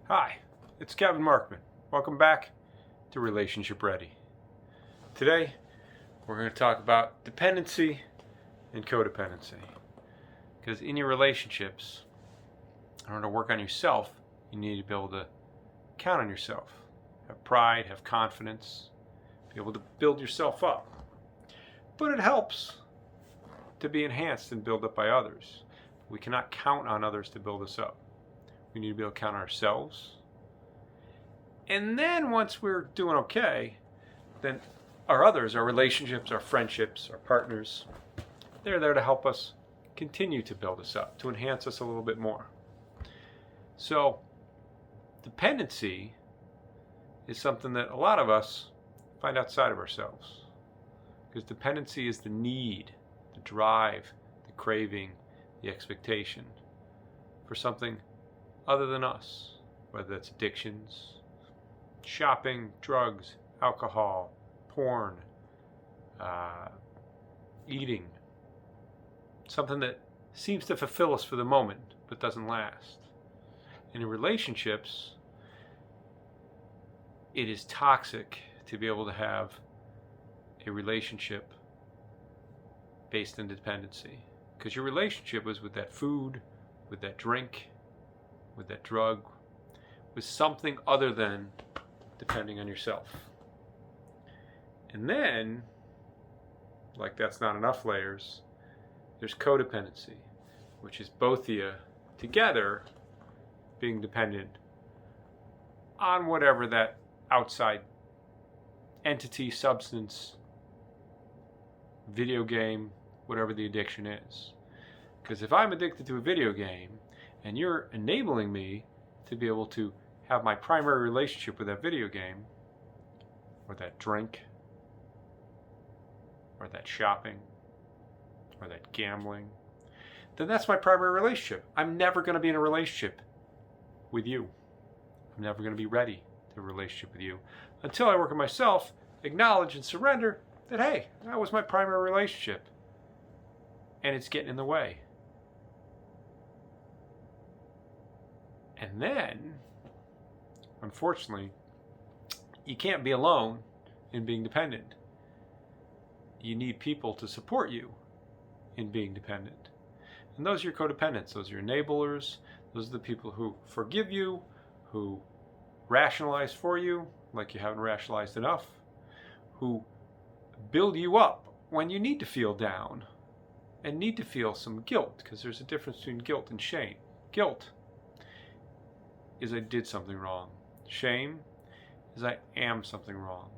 Hi, it's Kevin Markman. Welcome back to Relationship Ready. Today, we're going to talk about dependency and codependency. Because in your relationships, in order to work on yourself, you need to be able to count on yourself. Have pride, have confidence, be able to build yourself up. But it helps to be enhanced and built up by others. We cannot count on others to build us up. We need to be able to count on ourselves. And then once we're doing okay, then our others, our relationships, our friendships, our partners, they're there to help us continue to build us up, to enhance us a little bit more. So dependency is something that a lot of us find outside of ourselves. Because dependency is the need, the drive, the craving, the expectation for something other than us, whether that's addictions, shopping, drugs, alcohol, porn, eating, something that seems to fulfill us for the moment but doesn't last. And in relationships, it is toxic to be able to have a relationship based on dependency, because your relationship is with that food, with that drink, with that drug, with something other than depending on yourself. And then, like that's not enough layers, there's codependency, which is both of you together being dependent on whatever that outside entity, substance, video game, whatever the addiction is. Because if I'm addicted to a video game and you're enabling me to be able to have my primary relationship with that video game, or that drink, or that shopping, or that gambling, then that's my primary relationship. I'm never going to be in a relationship with you. I'm never going to be ready to a relationship with you until I work on myself, acknowledge and surrender that, hey, that was my primary relationship and it's getting in the way. And then, unfortunately, you can't be alone in being dependent. You need people to support you in being dependent. And those are your codependents. Those are your enablers. Those are the people who forgive you, who rationalize for you like you haven't rationalized enough, who build you up when you need to feel down and need to feel some guilt, because there's a difference between guilt and shame. Guilt is I did something wrong. Shame is I am something wrong.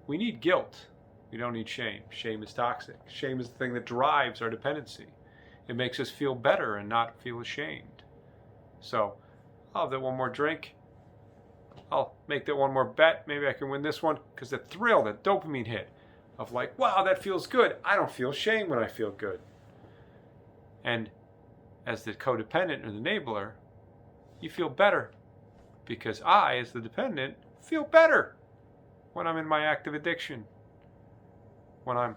We need guilt. We don't need shame. Shame is toxic. Shame is the thing that drives our dependency. It makes us feel better and not feel ashamed. So I'll have that one more drink. I'll make that one more bet. Maybe I can win this one, because the thrill, that dopamine hit of like, wow, that feels good. I don't feel shame when I feel good. And as the codependent or the enabler, you feel better because I, as the dependent, feel better when I'm in my active addiction, when I'm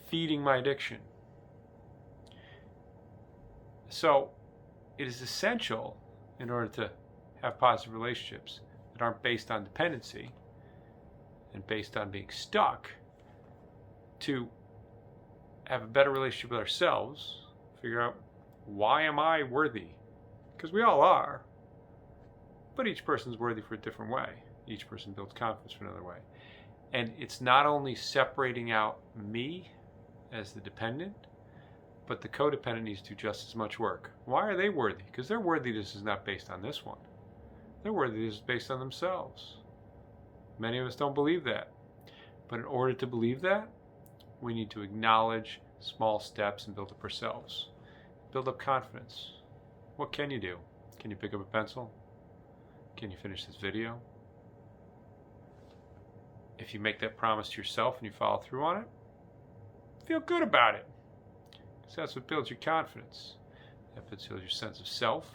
feeding my addiction. So it is essential, in order to have positive relationships that aren't based on dependency and based on being stuck, to have a better relationship with ourselves, figure out, why am I worthy? Because we all are, but each person's worthy for a different way. Each person builds confidence for another way. And it's not only separating out me as the dependent, but the codependent needs to do just as much work. Why are they worthy? Because their worthiness is not based on this one. Their worthiness is based on themselves. Many of us don't believe that. But in order to believe that, we need to acknowledge small steps and build up ourselves. Build up confidence. What can you do? Can you pick up a pencil? Can you finish this video? If you make that promise to yourself and you follow through on it, feel good about it. Because that's what builds your confidence. That builds your sense of self.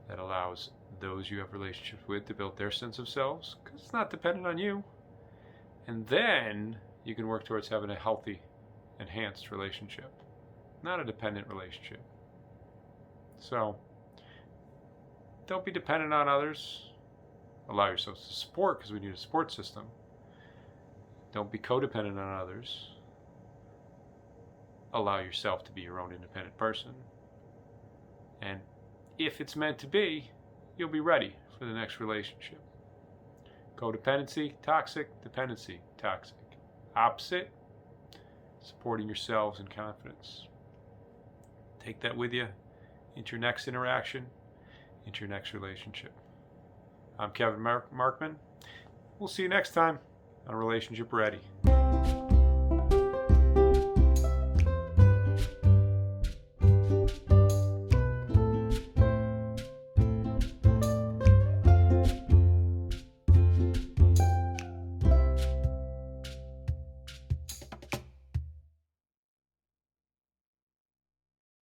That allows those you have relationships with to build their sense of selves, because it's not dependent on you. And then you can work towards having a healthy, enhanced relationship, not a dependent relationship. So don't be dependent on others. Allow yourself to support, because we need a support system. Don't be codependent on others. Allow yourself to be your own independent person. And if it's meant to be, you'll be ready for the next relationship. Codependency, toxic. Dependency, toxic. Opposite, supporting yourselves in confidence. Take that with you into your next interaction, into your next relationship. I'm Kevin Markman. We'll see you next time on Relationship Ready.